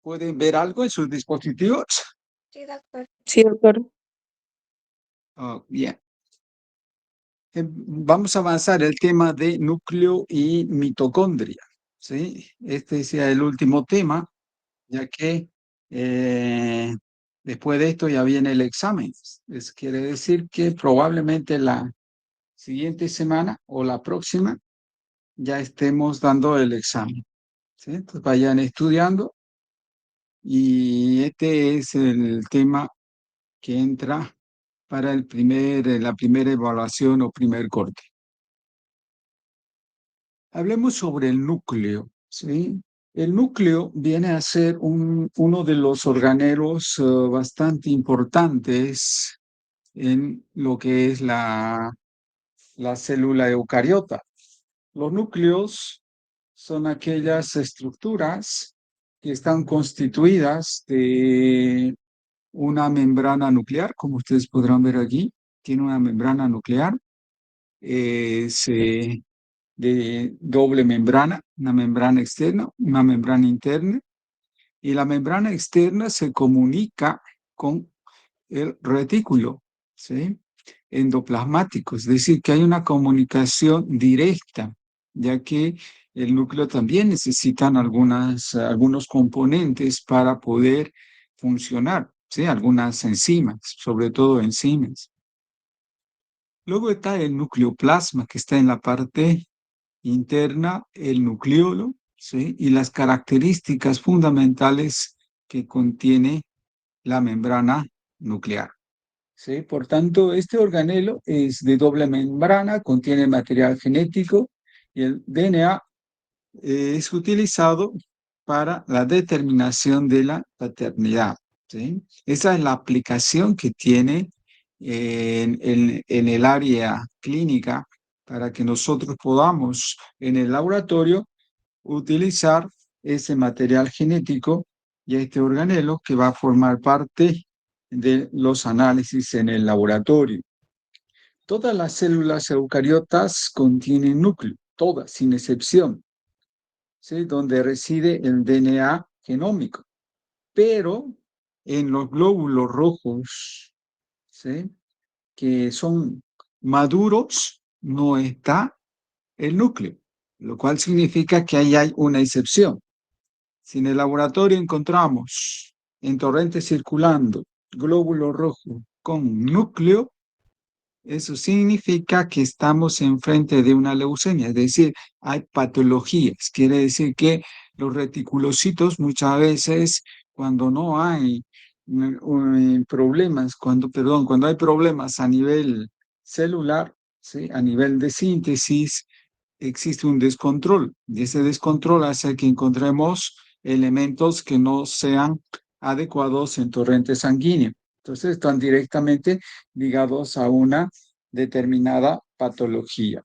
¿Pueden ver algo en sus dispositivos? Sí, doctor. Sí, doctor. Oh, bien. Vamos a avanzar el tema de núcleo y mitocondria, ¿sí? Este sea el último tema, ya que después de esto ya viene el examen. Quiere decir que probablemente la siguiente semana o la próxima ya estemos dando el examen, ¿sí? Entonces vayan estudiando y este es el tema que entra para la primera evaluación o primer corte. Hablemos sobre el núcleo, ¿sí? El núcleo viene a ser uno de los organelos bastante importantes en lo que es la célula eucariota. Los núcleos son aquellas estructuras que están constituidas de una membrana nuclear, como ustedes podrán ver aquí, tiene una membrana nuclear de doble membrana, una membrana externa, una membrana interna, y la membrana externa se comunica con el retículo, ¿sí? Endoplasmático, es decir, que hay una comunicación directa, ya que el núcleo también necesitan algunos componentes para poder funcionar, ¿sí? Algunas enzimas, sobre todo enzimas. Luego está el nucleoplasma, que está en la parte interna, el nucleolo, ¿sí? Y las características fundamentales que contiene la membrana nuclear, ¿sí? Por tanto, este organelo es de doble membrana, contiene material genético y el DNA es utilizado para la determinación de la paternidad, ¿sí? Esa es la aplicación que tiene en el área clínica para que nosotros podamos en el laboratorio utilizar ese material genético y este organelo que va a formar parte de los análisis en el laboratorio. Todas las células eucariotas contienen núcleo, todas, sin excepción, ¿sí? Donde reside el DNA genómico. Pero en los glóbulos rojos, ¿sí? Que son maduros, no está el núcleo, lo cual significa que ahí hay una excepción. Si en el laboratorio encontramos en torrente circulando glóbulo rojo con núcleo, eso significa que estamos enfrente de una leucemia, es decir, hay patologías. Quiere decir que los reticulocitos muchas veces, cuando no hay problemas, cuando hay problemas a nivel celular, ¿sí? A nivel de síntesis, existe un descontrol. Y ese descontrol hace que encontremos elementos que no sean adecuados en torrente sanguíneo. Entonces están directamente ligados a una determinada patología.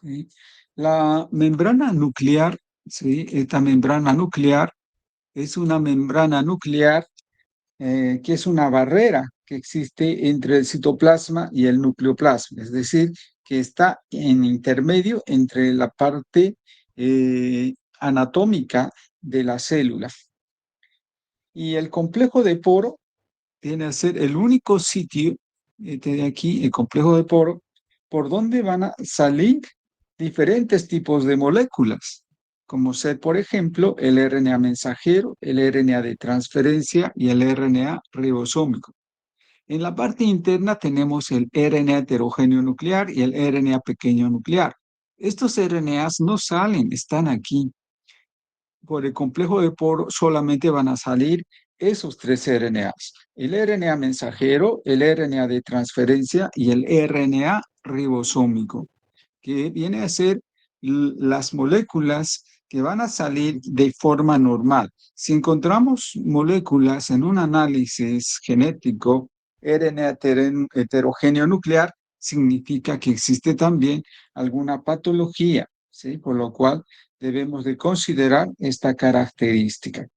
¿Sí? La membrana nuclear, ¿sí? Esta membrana nuclear es una membrana nuclear que es una barrera que existe entre el citoplasma y el nucleoplasma, es decir, que está en intermedio entre la parte anatómica de la célula. Y el complejo de poro viene a ser el único sitio, este de aquí, el complejo de poro, por donde van a salir diferentes tipos de moléculas, como ser, por ejemplo, el RNA mensajero, el RNA de transferencia y el RNA ribosómico. En la parte interna tenemos el RNA heterogéneo nuclear y el RNA pequeño nuclear. Estos RNAs no salen, están aquí. Por el complejo de poro solamente van a salir esos tres RNAs, el RNA mensajero, el RNA de transferencia y el RNA ribosómico, que viene a ser las moléculas que van a salir de forma normal. Si encontramos moléculas en un análisis genético, RNA heterogéneo nuclear, significa que existe también alguna patología, ¿sí? Por lo cual debemos de considerar esta característica.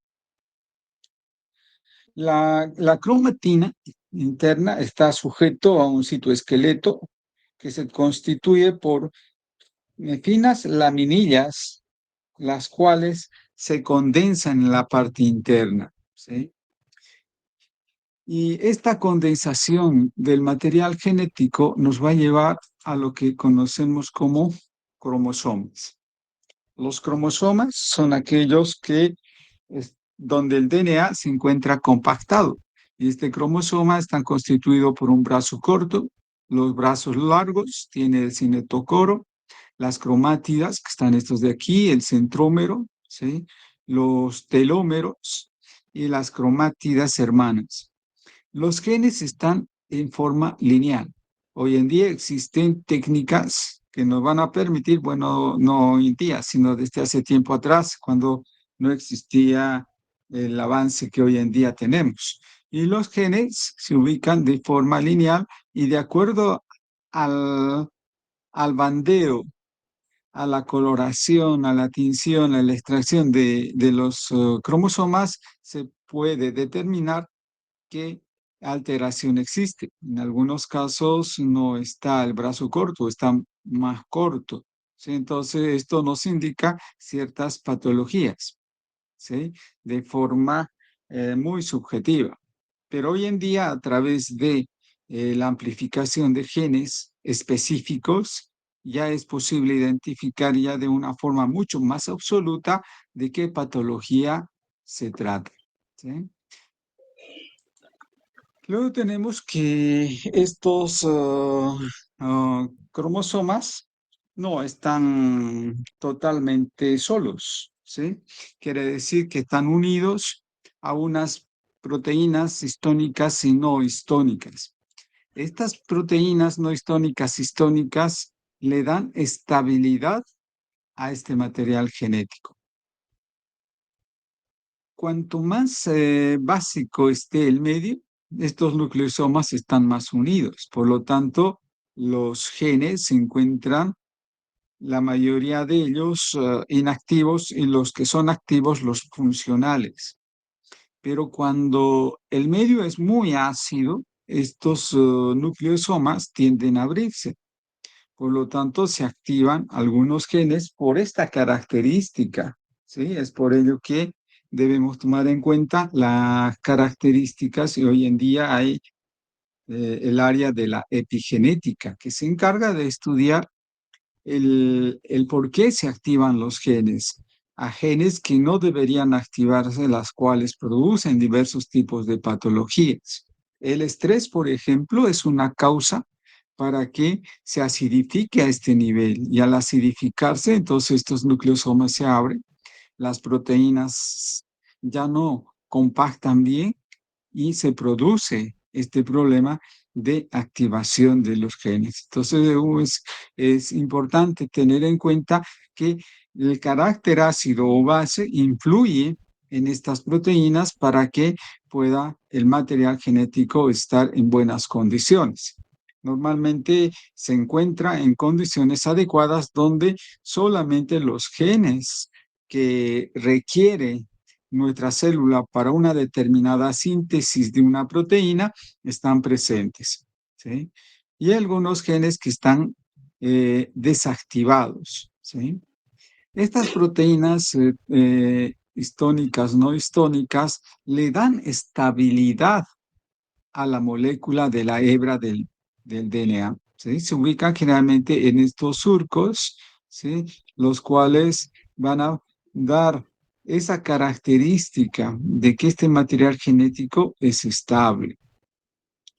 La cromatina interna está sujeto a un citoesqueleto que se constituye por finas laminillas, las cuales se condensan en la parte interna, ¿sí? Y esta condensación del material genético nos va a llevar a lo que conocemos como cromosomas. Los cromosomas son aquellos que donde el DNA se encuentra compactado. Y este cromosoma está constituido por un brazo corto, los brazos largos, tiene el cinetocoro, las cromátidas, que están estos de aquí, el centrómero, ¿sí? Los telómeros y las cromátidas hermanas. Los genes están en forma lineal. Hoy en día existen técnicas que nos van a permitir, bueno, no hoy en día, sino desde hace tiempo atrás, cuando no existía el avance que hoy en día tenemos. Y los genes se ubican de forma lineal y de acuerdo al, al bandeo, a la coloración, a la tinción, a la extracción de los cromosomas, se puede determinar qué alteración existe. En algunos casos no está el brazo corto, está más corto, ¿sí? Entonces, esto nos indica ciertas patologías, ¿sí? De forma muy subjetiva. Pero hoy en día, a través de la amplificación de genes específicos, ya es posible identificar ya de una forma mucho más absoluta de qué patología se trata, ¿sí? Luego tenemos que estos cromosomas no están totalmente solos, ¿sí? Quiere decir que están unidos a unas proteínas histónicas y no histónicas. Estas proteínas no histónicas, histónicas, le dan estabilidad a este material genético. Cuanto más básico esté el medio, estos nucleosomas están más unidos. Por lo tanto, los genes se encuentran, la mayoría de ellos, inactivos y los que son activos, los funcionales. Pero cuando el medio es muy ácido, estos nucleosomas tienden a abrirse. Por lo tanto, se activan algunos genes por esta característica, ¿sí? Es por ello que debemos tomar en cuenta las características y hoy en día hay el área de la epigenética que se encarga de estudiar el por qué se activan los genes, a genes que no deberían activarse, las cuales producen diversos tipos de patologías. El estrés, por ejemplo, es una causa para que se acidifique a este nivel y al acidificarse, entonces estos nucleosomas se abren, las proteínas ya no compactan bien y se produce este problema de activación de los genes. Entonces es importante tener en cuenta que el carácter ácido o base influye en estas proteínas para que pueda el material genético estar en buenas condiciones. Normalmente se encuentra en condiciones adecuadas donde solamente los genes que requiere nuestra célula para una determinada síntesis de una proteína están presentes, ¿sí? Y algunos genes que están desactivados, ¿sí? Estas proteínas histónicas, no histónicas, le dan estabilidad a la molécula de la hebra del DNA, ¿sí? Se ubican generalmente en estos surcos, ¿sí? Los cuales van a dar esa característica de que este material genético es estable.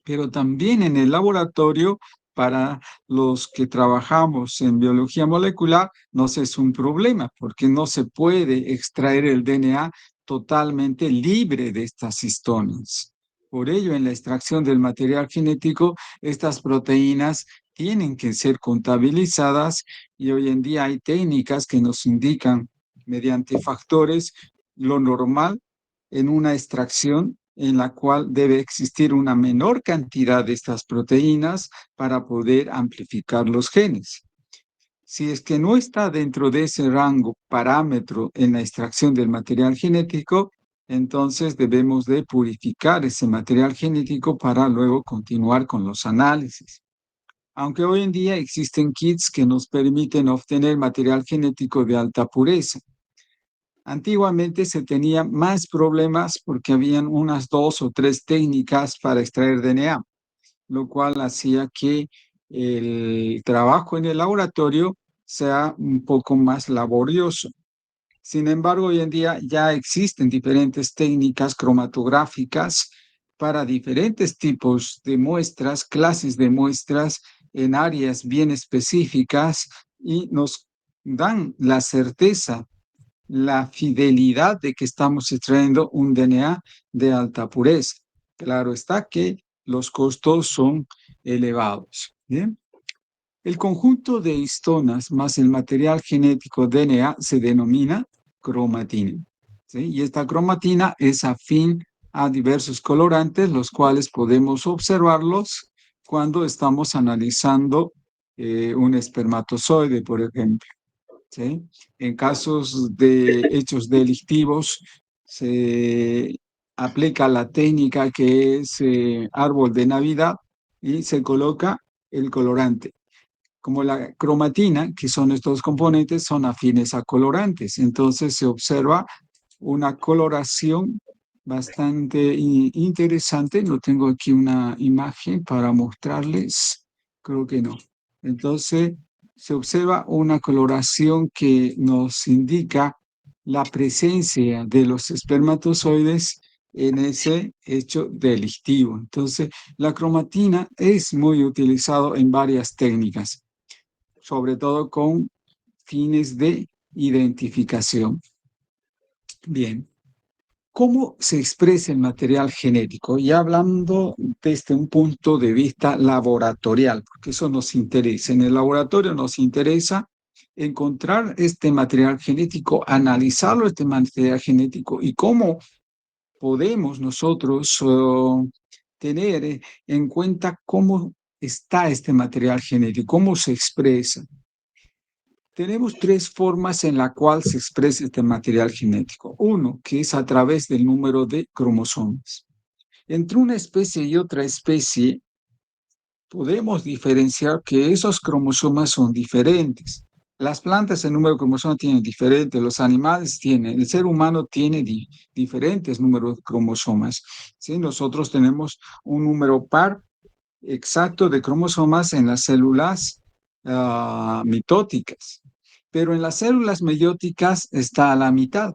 Pero también en el laboratorio, para los que trabajamos en biología molecular, nos es un problema porque no se puede extraer el DNA totalmente libre de estas histonas. Por ello, en la extracción del material genético, estas proteínas tienen que ser contabilizadas y hoy en día hay técnicas que nos indican mediante factores lo normal en una extracción en la cual debe existir una menor cantidad de estas proteínas para poder amplificar los genes. Si es que no está dentro de ese rango parámetro en la extracción del material genético, entonces debemos de purificar ese material genético para luego continuar con los análisis. Aunque hoy en día existen kits que nos permiten obtener material genético de alta pureza. Antiguamente se tenía más problemas porque habían unas 2 o 3 técnicas para extraer DNA, lo cual hacía que el trabajo en el laboratorio sea un poco más laborioso. Sin embargo, hoy en día ya existen diferentes técnicas cromatográficas para diferentes tipos de muestras, clases de muestras en áreas bien específicas y nos dan la certeza, la fidelidad de que estamos extrayendo un DNA de alta pureza. Claro está que los costos son elevados. ¿Bien? El conjunto de histonas más el material genético DNA se denomina cromatina. ¿Sí? Y esta cromatina es afín a diversos colorantes, los cuales podemos observarlos cuando estamos analizando un espermatozoide, por ejemplo. ¿Sí? En casos de hechos delictivos, se aplica la técnica que es árbol de Navidad y se coloca el colorante. Como la cromatina, que son estos componentes, son afines a colorantes. Entonces se observa una coloración bastante interesante. No tengo aquí una imagen para mostrarles. Creo que no. Entonces se observa una coloración que nos indica la presencia de los espermatozoides en ese hecho delictivo. Entonces, la cromatina es muy utilizado en varias técnicas, sobre todo con fines de identificación. Bien, ¿cómo se expresa el material genético? Y hablando desde un punto de vista laboratorial, porque eso nos interesa. En el laboratorio nos interesa encontrar este material genético, analizarlo, este material genético, y cómo podemos nosotros tener en cuenta cómo está este material genético, cómo se expresa. Tenemos 3 formas en la cual se expresa este material genético. Uno, que es a través del número de cromosomas. Entre una especie y otra especie, podemos diferenciar que esos cromosomas son diferentes. Las plantas el número de cromosomas tienen diferente, los animales tienen, el ser humano tiene diferentes números de cromosomas. ¿Sí? Nosotros tenemos un número par exacto de cromosomas en las células mitóticas, pero en las células meióticas está a la mitad,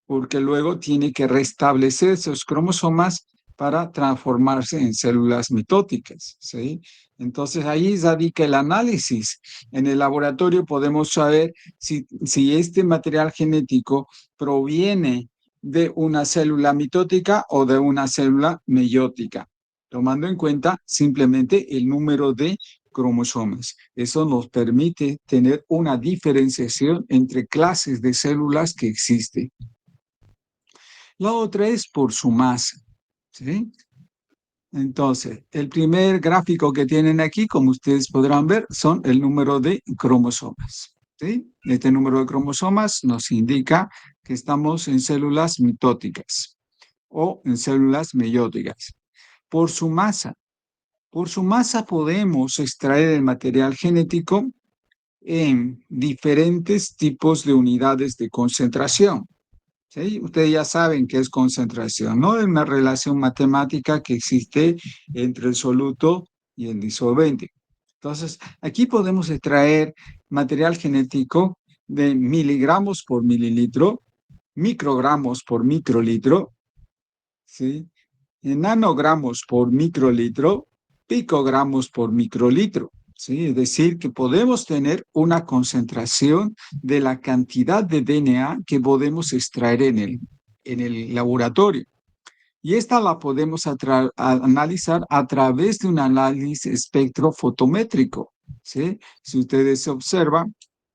porque luego tiene que restablecer esos cromosomas para transformarse en células mitóticas, ¿sí? Entonces ahí radica el análisis. En el laboratorio podemos saber si este material genético proviene de una célula mitótica o de una célula meiótica, tomando en cuenta simplemente el número de cromosomas. Eso nos permite tener una diferenciación entre clases de células que existen. La otra es por su masa, ¿sí? Entonces, el primer gráfico que tienen aquí, como ustedes podrán ver, son el número de cromosomas, ¿sí? Este número de cromosomas nos indica que estamos en células mitóticas o en células meióticas. Por su masa, por su masa podemos extraer el material genético en diferentes tipos de unidades de concentración. ¿Sí? Ustedes ya saben qué es concentración, ¿no? Es una relación matemática que existe entre el soluto y el disolvente. Entonces, aquí podemos extraer material genético de miligramos por mililitro, microgramos por microlitro, ¿sí? Nanogramos por microlitro, picogramos por microlitro. ¿Sí? Es decir, que podemos tener una concentración de la cantidad de DNA que podemos extraer en el laboratorio. Y esta la podemos analizar a través de un análisis espectrofotométrico. ¿Sí? Si ustedes observan,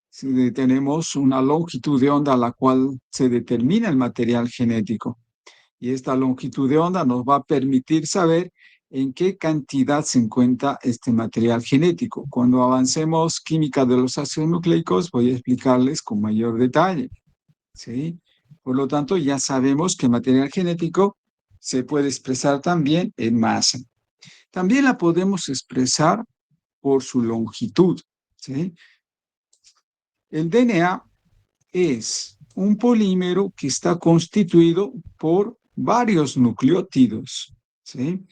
si tenemos una longitud de onda a la cual se determina el material genético. Y esta longitud de onda nos va a permitir saber en qué cantidad se encuentra este material genético. Cuando avancemos química de los ácidos nucleicos, voy a explicarles con mayor detalle, ¿sí? Por lo tanto, ya sabemos que el material genético se puede expresar también en masa. También la podemos expresar por su longitud, ¿sí? El DNA es un polímero que está constituido por varios nucleótidos, ¿sí?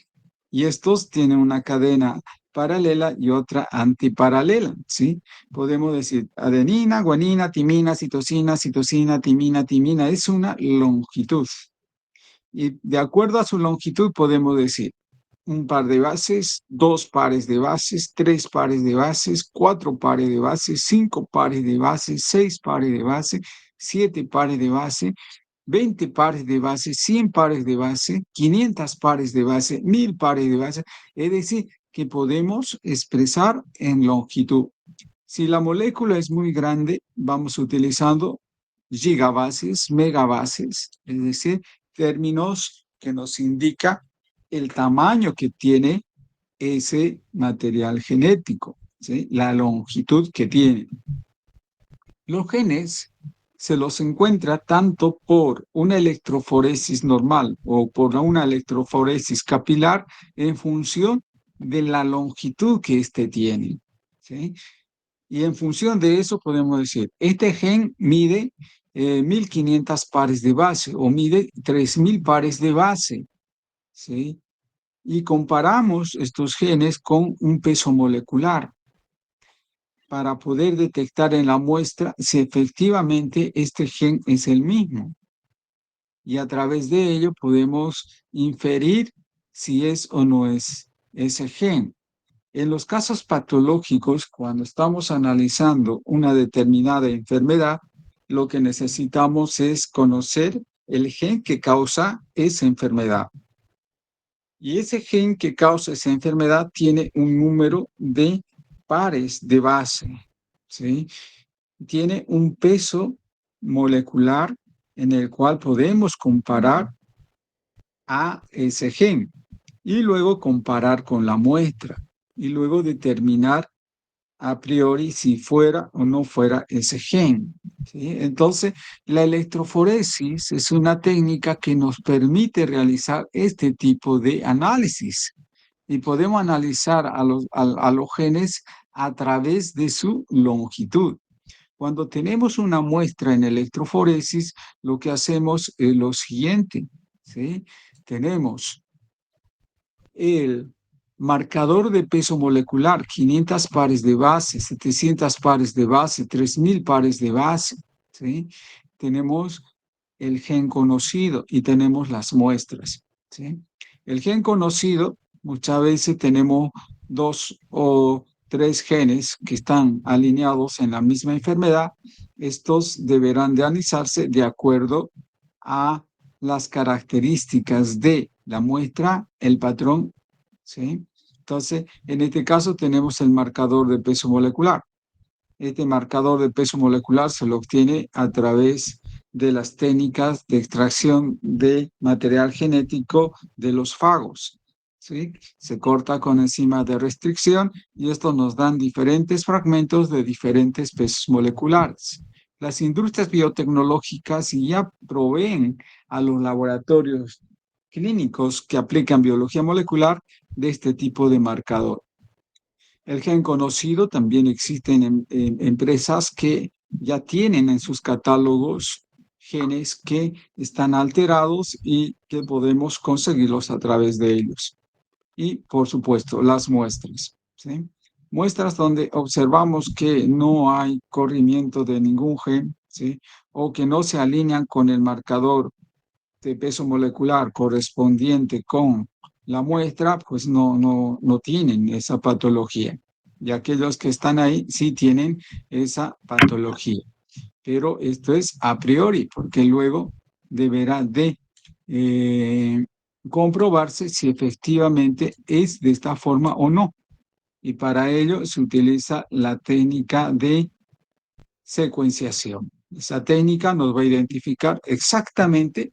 Y estos tienen una cadena paralela y otra antiparalela, ¿sí? Podemos decir adenina, guanina, timina, citosina, citosina, timina, timina. Es una longitud. Y de acuerdo a su longitud podemos decir un par de bases, dos pares de bases, tres pares de bases, cuatro pares de bases, cinco pares de bases, seis pares de bases, siete pares de bases, 20 pares de base, 100 pares de base, 500 pares de base, 1000 pares de base, es decir, que podemos expresar en longitud. Si la molécula es muy grande, vamos utilizando gigabases, megabases, es decir, términos que nos indica el tamaño que tiene ese material genético, ¿sí? La longitud que tiene. Los genes se los encuentra tanto por una electroforesis normal o por una electroforesis capilar en función de la longitud que éste tiene, ¿sí? Y en función de eso podemos decir, este gen mide 1500 pares de base o mide 3000 pares de base, ¿sí? Y comparamos estos genes con un peso molecular para poder detectar en la muestra si efectivamente este gen es el mismo. Y a través de ello podemos inferir si es o no es ese gen. En los casos patológicos, cuando estamos analizando una determinada enfermedad, lo que necesitamos es conocer el gen que causa esa enfermedad. Y ese gen que causa esa enfermedad tiene un número de pares de base, ¿sí? Tiene un peso molecular en el cual podemos comparar a ese gen y luego comparar con la muestra y luego determinar a priori si fuera o no fuera ese gen, ¿sí? Entonces, la electroforesis es una técnica que nos permite realizar este tipo de análisis y podemos analizar a los genes a través de su longitud. Cuando tenemos una muestra en electroforesis, lo que hacemos es lo siguiente, ¿sí? Tenemos el marcador de peso molecular, 500 pares de base, 700 pares de base, 3000 pares de base, ¿sí? Tenemos el gen conocido y tenemos las muestras, ¿sí? El gen conocido, muchas veces tenemos dos o tres genes que están alineados en la misma enfermedad. Estos deberán de analizarse de acuerdo a las características de la muestra, el patrón, ¿sí? Entonces, en este caso tenemos el marcador de peso molecular. Este marcador de peso molecular se lo obtiene a través de las técnicas de extracción de material genético de los fagos, ¿sí? Se corta con enzimas de restricción y esto nos dan diferentes fragmentos de diferentes pesos moleculares. Las industrias biotecnológicas ya proveen a los laboratorios clínicos que aplican biología molecular de este tipo de marcador. El gen conocido también existen en empresas que ya tienen en sus catálogos genes que están alterados y que podemos conseguirlos a través de ellos. Y, por supuesto, las muestras, ¿sí? Muestras donde observamos que no hay corrimiento de ningún gen, ¿sí? O que no se alinean con el marcador de peso molecular correspondiente con la muestra, pues no tienen esa patología. Y aquellos que están ahí sí tienen esa patología. Pero esto es a priori, porque luego deberá de comprobarse si efectivamente es de esta forma o no. Y para ello se utiliza la técnica de secuenciación. Esa técnica nos va a identificar exactamente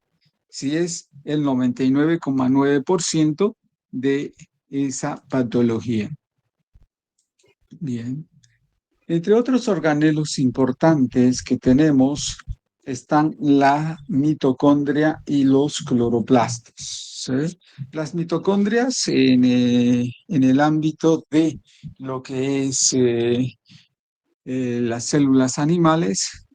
si es el 99,9% de esa patología. Bien. Entre otros organelos importantes que tenemos están la mitocondria y los cloroplastos, ¿sí? Las mitocondrias en el ámbito de lo que es las células animales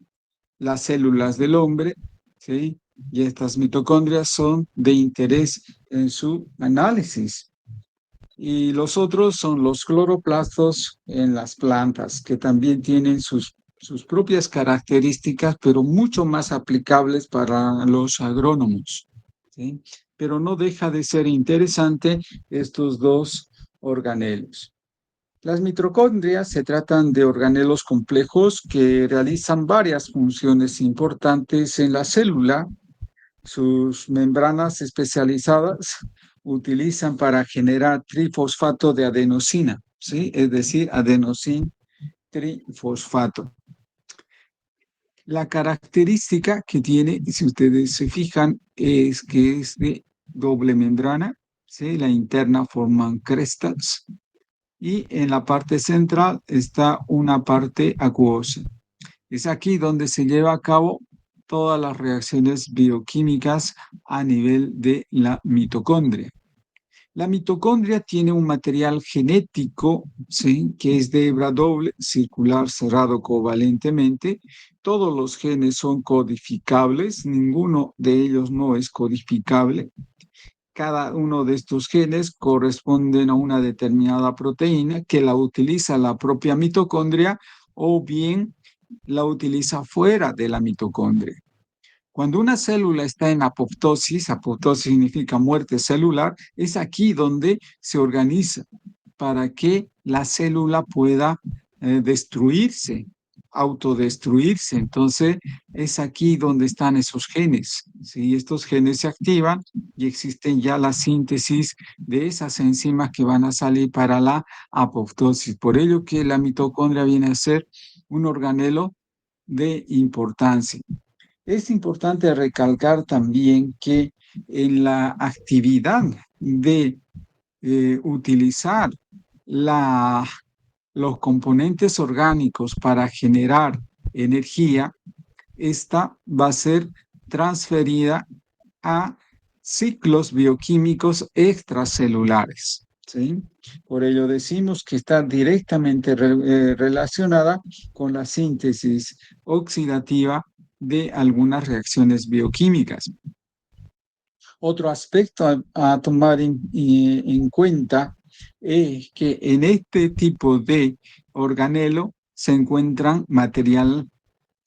las células del hombre, ¿sí? Y estas mitocondrias son de interés en su análisis. Y los otros son los cloroplastos en las plantas, que también tienen sus propias características, pero mucho más aplicables para los agrónomos, ¿sí? Pero no deja de ser interesante estos dos organelos. Las mitocondrias se tratan de organelos complejos que realizan varias funciones importantes en la célula. Sus membranas especializadas utilizan para generar trifosfato de adenosina, ¿sí? Es decir, adenosin trifosfato. La característica que tiene, si ustedes se fijan, es que es de doble membrana, ¿sí? La interna forman crestas y en la parte central está una parte acuosa. Es aquí donde se lleva a cabo todas las reacciones bioquímicas a nivel de la mitocondria. La mitocondria tiene un material genético, ¿sí? Que es de hebra doble, circular, cerrado covalentemente. Todos los genes son codificables, ninguno de ellos no es codificable. Cada uno de estos genes corresponden a una determinada proteína que la utiliza la propia mitocondria o bien la utiliza fuera de la mitocondria. Cuando una célula está en apoptosis significa muerte celular, es aquí donde se organiza para que la célula pueda destruirse, autodestruirse. Entonces, es aquí donde están esos genes. ¿Sí? Estos genes se activan y existen ya la síntesis de esas enzimas que van a salir para la apoptosis. Por ello que la mitocondria viene a ser un organelo de importancia. Es importante recalcar también que en la actividad de utilizar la, los componentes orgánicos para generar energía, esta va a ser transferida a ciclos bioquímicos extracelulares. ¿Sí? Por ello decimos que está directamente relacionada con la síntesis oxidativa de algunas reacciones bioquímicas. Otro aspecto a tomar en cuenta es que en este tipo de organelo se encuentran material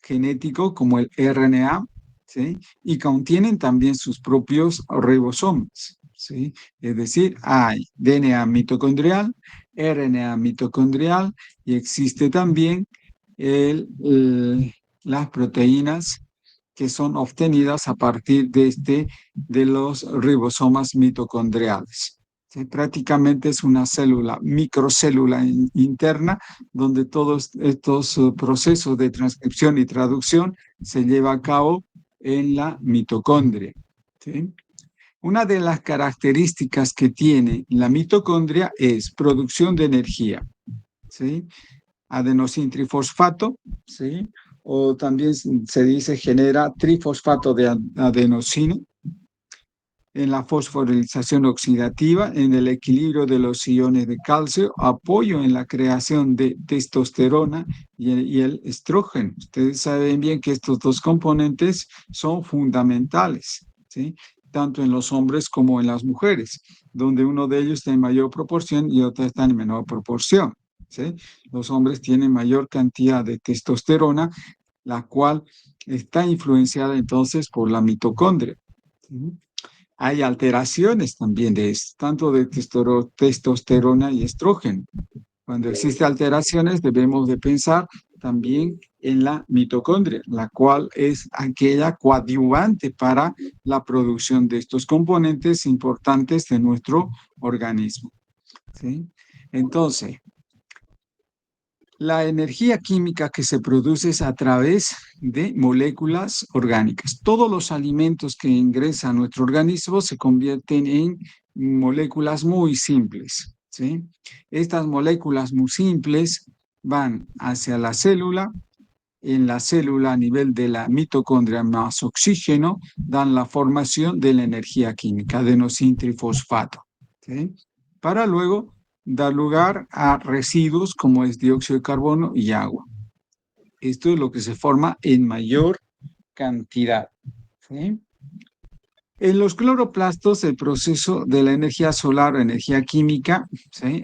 genético como el RNA, ¿sí? Y contienen también sus propios ribosomas, ¿sí? Es decir, hay DNA mitocondrial, RNA mitocondrial y existe también las proteínas que son obtenidas a partir de los ribosomas mitocondriales. ¿Sí? Prácticamente es una célula, microcélula interna, donde todos estos procesos de transcripción y traducción se lleva a cabo en la mitocondria. ¿Sí? Una de las características que tiene la mitocondria es producción de energía. ¿Sí? Adenosin trifosfato, ¿sí? O también se dice genera trifosfato de adenosina en la fosforilación oxidativa, en el equilibrio de los iones de calcio, apoyo en la creación de testosterona y el estrógeno. Ustedes saben bien que estos dos componentes son fundamentales, ¿sí? Tanto en los hombres como en las mujeres, donde uno de ellos está en mayor proporción y otro está en menor proporción. ¿Sí? Los hombres tienen mayor cantidad de testosterona, la cual está influenciada entonces por la mitocondria. ¿Sí? Hay alteraciones también de esto, tanto de testosterona y estrógeno. Cuando existen alteraciones, debemos de pensar también en la mitocondria, la cual es aquella coadyuvante para la producción de estos componentes importantes de nuestro organismo. ¿Sí? Entonces, la energía química que se produce es a través de moléculas orgánicas. Todos los alimentos que ingresan a nuestro organismo se convierten en moléculas muy simples, ¿sí? Estas moléculas muy simples van hacia la célula. En la célula, a nivel de la mitocondria más oxígeno, dan la formación de la energía química, adenosin trifosfato, ¿sí? Para luego dar lugar a residuos como es dióxido de carbono y agua. Esto es lo que se forma en mayor cantidad. ¿Sí? En los cloroplastos, el proceso de la energía solar o energía química, ¿sí?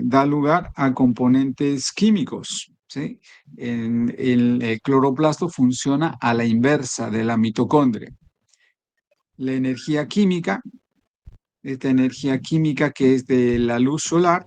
Da lugar a componentes químicos. ¿Sí? El cloroplasto funciona a la inversa de la mitocondria. La energía química, esta energía química que es de la luz solar,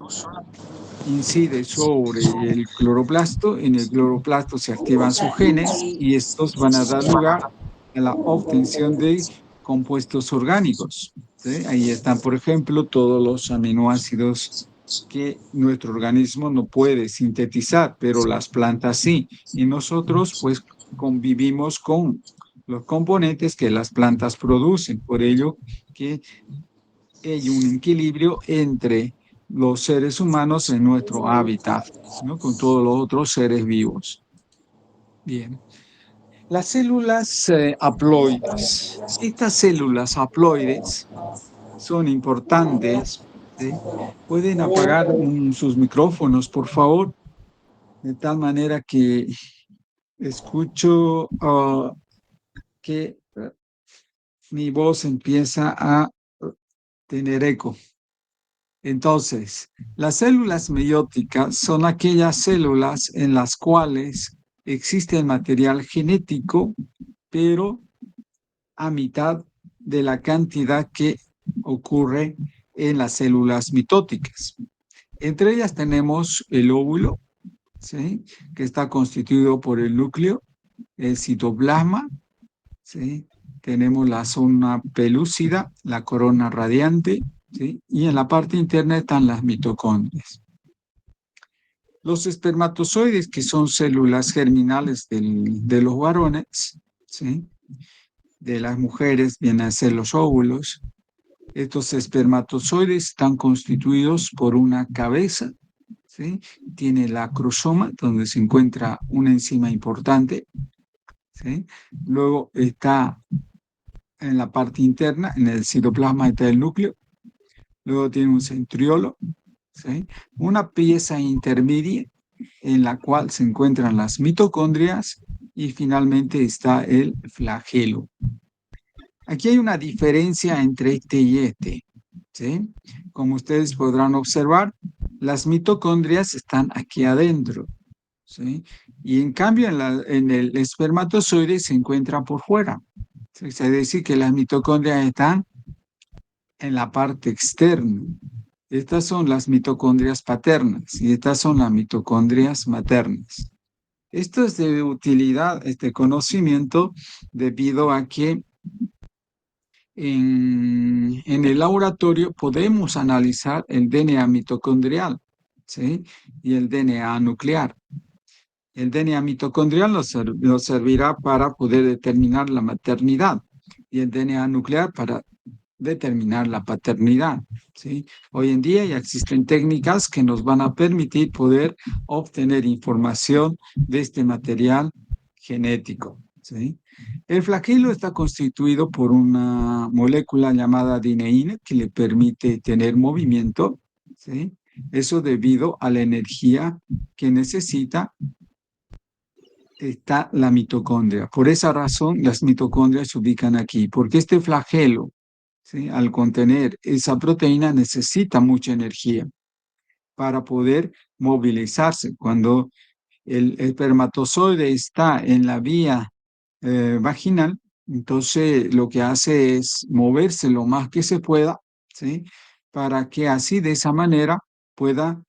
incide sobre el cloroplasto. En el cloroplasto se activan sus genes y estos van a dar lugar a la obtención de compuestos orgánicos. ¿Sí? Ahí están, por ejemplo, todos los aminoácidos que nuestro organismo no puede sintetizar, pero las plantas sí. Y nosotros, pues, convivimos con los componentes que las plantas producen. Por ello que hay un equilibrio entre los seres humanos en nuestro hábitat, ¿no? Con todos los otros seres vivos. Bien. Las células haploides. Estas células haploides son importantes, ¿sí? Pueden apagar sus micrófonos, por favor, de tal manera que escucho que mi voz empieza a tener eco. Entonces, las células meióticas son aquellas células en las cuales existe el material genético, pero a mitad de la cantidad que ocurre en las células mitóticas. Entre ellas tenemos el óvulo, ¿sí? Que está constituido por el núcleo, el citoplasma, ¿sí? Tenemos la zona pelúcida, la corona radiante, ¿sí? Y en la parte interna están las mitocondrias. Los espermatozoides, que son células germinales de los varones, ¿sí? De las mujeres vienen a ser los óvulos. Estos espermatozoides están constituidos por una cabeza, ¿sí? Tiene la acrosoma, donde se encuentra una enzima importante, ¿sí? Luego está en la parte interna, en el citoplasma está el núcleo, luego tiene un centriolo, ¿sí? Una pieza intermedia en la cual se encuentran las mitocondrias y finalmente está el flagelo. Aquí hay una diferencia entre este y este, ¿sí? Como ustedes podrán observar, las mitocondrias están aquí adentro, ¿sí? Y en cambio en el espermatozoide se encuentran por fuera. ¿Sí? Es decir, que las mitocondrias están en la parte externa. Estas son las mitocondrias paternas y estas son las mitocondrias maternas. Esto es de utilidad, este conocimiento, debido a que en el laboratorio podemos analizar el DNA mitocondrial, ¿sí? Y el DNA nuclear. El DNA mitocondrial nos servirá para poder determinar la maternidad y el DNA nuclear para determinar la paternidad, ¿sí? Hoy en día ya existen técnicas que nos van a permitir poder obtener información de este material genético, ¿sí? El flagelo está constituido por una molécula llamada dineína que le permite tener movimiento, ¿sí? Eso debido a la energía que necesita está la mitocondria. Por esa razón, las mitocondrias se ubican aquí, porque este flagelo, ¿sí? Al contener esa proteína, necesita mucha energía para poder movilizarse. Cuando el espermatozoide está en la vía vaginal, entonces lo que hace es moverse lo más que se pueda, ¿sí? Para que así, de esa manera, pueda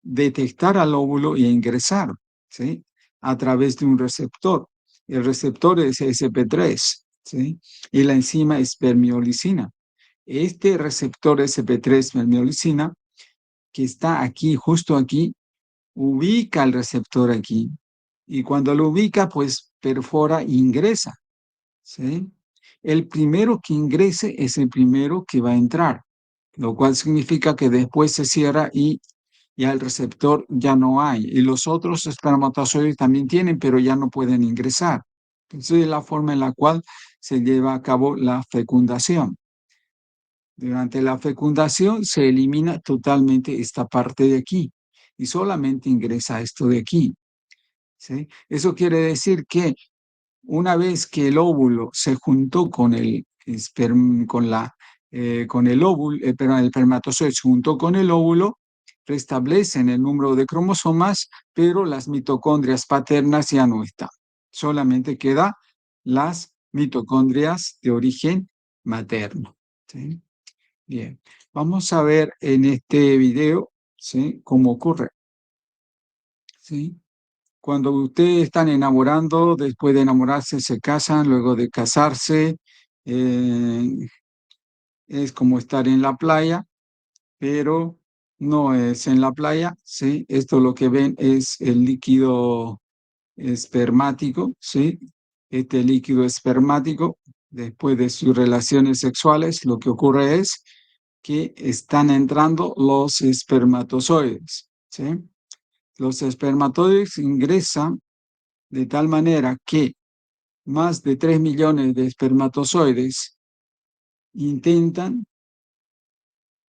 detectar al óvulo e ingresar, ¿sí? A través de un receptor. El receptor es SP3, ¿sí? Y la enzima espermiolicina. Este receptor SP3 espermiolicina, que está aquí, justo aquí, ubica el receptor aquí. Y cuando lo ubica, pues perfora e ingresa, ¿sí? El primero que ingrese es el primero que va a entrar, lo cual significa que después se cierra y ya el receptor ya no hay. Y los otros espermatozoides también tienen, pero ya no pueden ingresar. Entonces es la forma en la cual se lleva a cabo la fecundación. Durante la fecundación se elimina totalmente esta parte de aquí y solamente ingresa esto de aquí, ¿sí? Eso quiere decir que Una vez que el óvulo se juntó con con el óvulo, perdón, el espermatozoide se juntó con el óvulo, restablecen el número de cromosomas, pero las mitocondrias paternas ya no están. Solamente quedan las mitocondrias de origen materno. ¿Sí? Bien, vamos a ver en este video, ¿sí?, cómo ocurre. ¿Sí? Cuando ustedes están enamorando, después de enamorarse se casan, luego de casarse, eh, es como estar en la playa, pero no es en la playa, ¿sí? Esto lo que ven es el líquido espermático, ¿sí? Este líquido espermático, después de sus relaciones sexuales, lo que ocurre es que están entrando los espermatozoides, ¿sí? Los espermatozoides ingresan de tal manera que más de 3 millones de espermatozoides intentan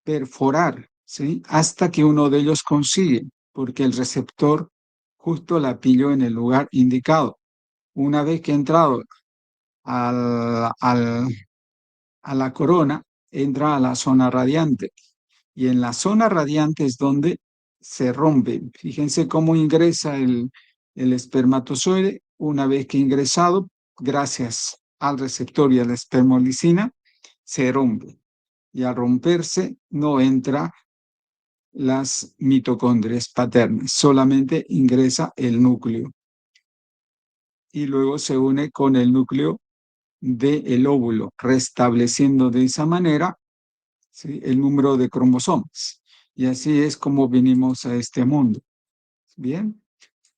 perforar, ¿sí?, hasta que uno de ellos consigue, porque el receptor justo la pilló en el lugar indicado. Una vez que ha entrado al, al, a la corona, entra a la zona radiante. Y en la zona radiante es donde se rompe. Fíjense cómo ingresa el espermatozoide. Una vez que ha ingresado, gracias al receptor y a la espermolicina, se rompe. Y al romperse no entra las mitocondrias paternas, solamente ingresa el núcleo. Y luego se une con el núcleo del óvulo, restableciendo de esa manera, ¿sí?, el número de cromosomas. Y así es como vinimos a este mundo. Bien,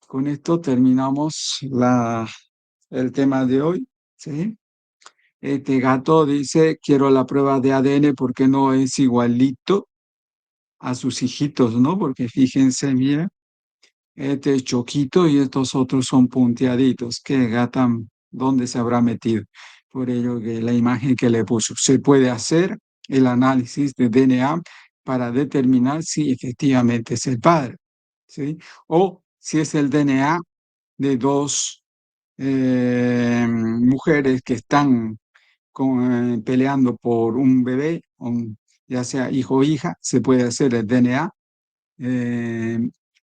con esto terminamos el tema de hoy. ¿Sí? Este gato dice, quiero la prueba de ADN porque no es igualito a sus hijitos, ¿no? Porque fíjense, mira, este es choquito y estos otros son punteaditos. ¿Qué gata? ¿Dónde se habrá metido? Por ello que la imagen que le puso. Se puede hacer el análisis de DNA para determinar si efectivamente es el padre, ¿sí? O si es el DNA de dos mujeres que están peleando por un bebé, ya sea hijo o hija, se puede hacer el DNA eh,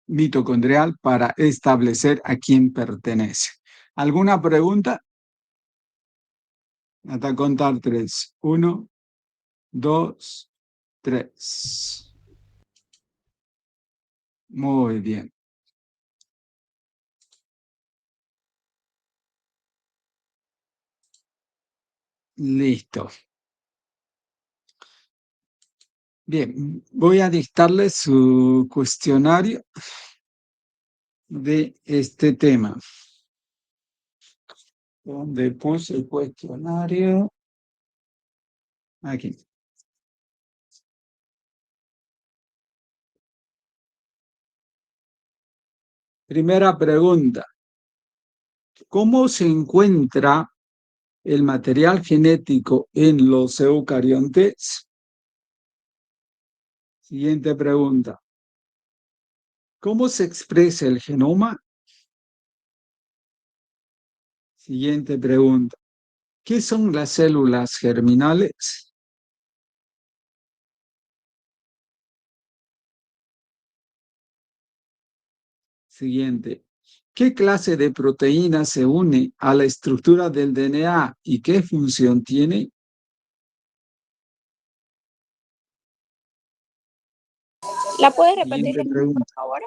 mitocondrial para establecer a quién pertenece. ¿Alguna pregunta? Hasta contar tres. Uno, dos, tres. Muy bien. Listo. Bien, voy a dictarle su cuestionario de este tema. ¿Dónde puse el cuestionario? Aquí. Primera pregunta. ¿Cómo se encuentra el material genético en los eucariontes? Siguiente pregunta. ¿Cómo se expresa el genoma? Siguiente pregunta. ¿Qué son las células germinales? Siguiente. ¿Qué clase de proteína se une a la estructura del DNA y qué función tiene? ¿La puedes repetir, Siguiente por pregunta. favor?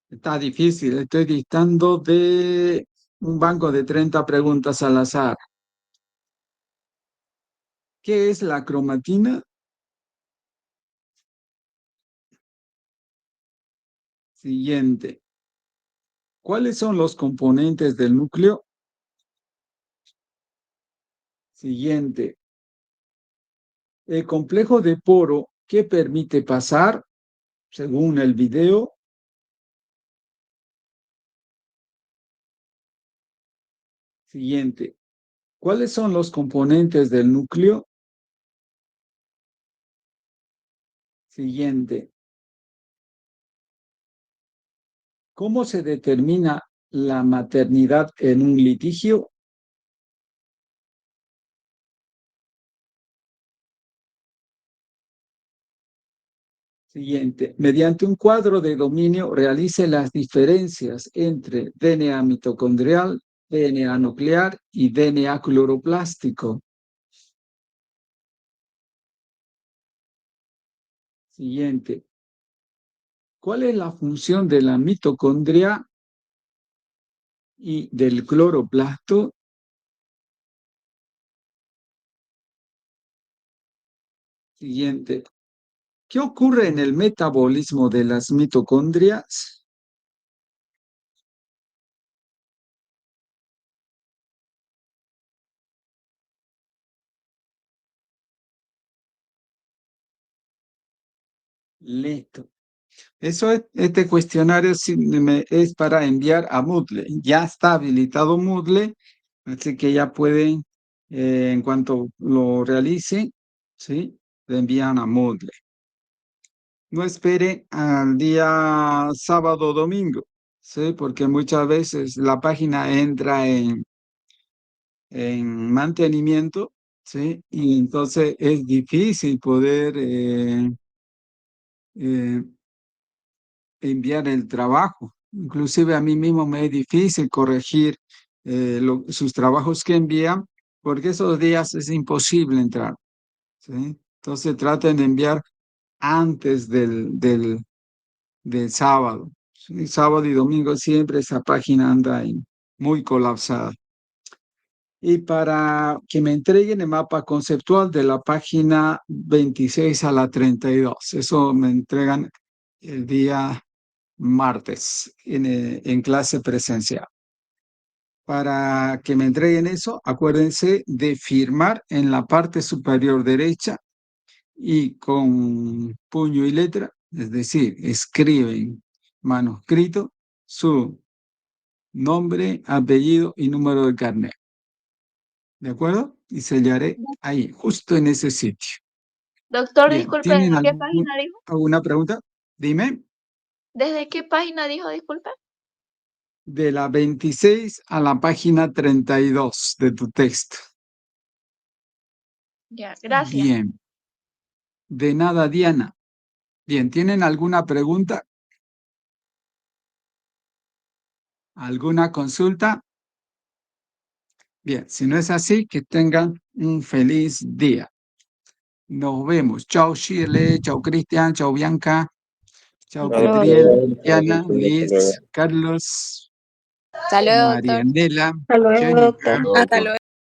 Está difícil. Estoy dictando de un banco de 30 preguntas al azar. ¿Qué es la cromatina? Siguiente. ¿Cuáles son los componentes del núcleo? Siguiente. El complejo de poro, ¿qué permite pasar? Según el video. Siguiente. ¿Cuáles son los componentes del núcleo? Siguiente. ¿Cómo se determina la maternidad en un litigio? Siguiente. Mediante un cuadro de dominio realice las diferencias entre DNA mitocondrial, DNA nuclear y DNA cloroplástico. Siguiente. ¿Cuál es la función de la mitocondria y del cloroplasto? Siguiente. ¿Qué ocurre en el metabolismo de las mitocondrias? Listo. Este cuestionario es para enviar a Moodle. Ya está habilitado Moodle, así que ya pueden, en cuanto lo realicen, ¿sí? Le envían a Moodle. No espere al día sábado o domingo, ¿sí? Porque muchas veces la página entra en mantenimiento, ¿sí? Y entonces es difícil poder eh, enviar el trabajo. Inclusive a mí mismo me es difícil corregir sus trabajos que envían, porque esos días es imposible entrar, ¿sí? Entonces traten de enviar antes del sábado. ¿Sí? Sábado y domingo siempre esa página anda ahí muy colapsada. Y para que me entreguen el mapa conceptual de la página 26 a la 32. Eso me entregan el día martes en clase presencial. Para que me entreguen eso, acuérdense de firmar en la parte superior derecha y con puño y letra, es decir, escriben manuscrito su nombre, apellido y número de carnet. ¿De acuerdo? Y sellaré ahí, justo en ese sitio. Doctor, Bien, disculpe, ¿desde ¿tienen qué página dijo? alguna pregunta? Dime. ¿Desde qué página dijo, disculpe? De la 26 a la página 32 de tu texto. Ya, gracias. Bien. De nada, Diana. Bien, ¿tienen alguna pregunta? ¿Alguna consulta? Bien, si no es así, que tengan un feliz día. Nos vemos. Chao, Shirley. Chao, Cristian. Chao, Bianca. Chao, Hasta luego, Ketriel, doctor. Diana, Liz, Carlos, Hasta luego, doctor. Marianela, Hasta luego, doctor. Jennifer. Hasta luego.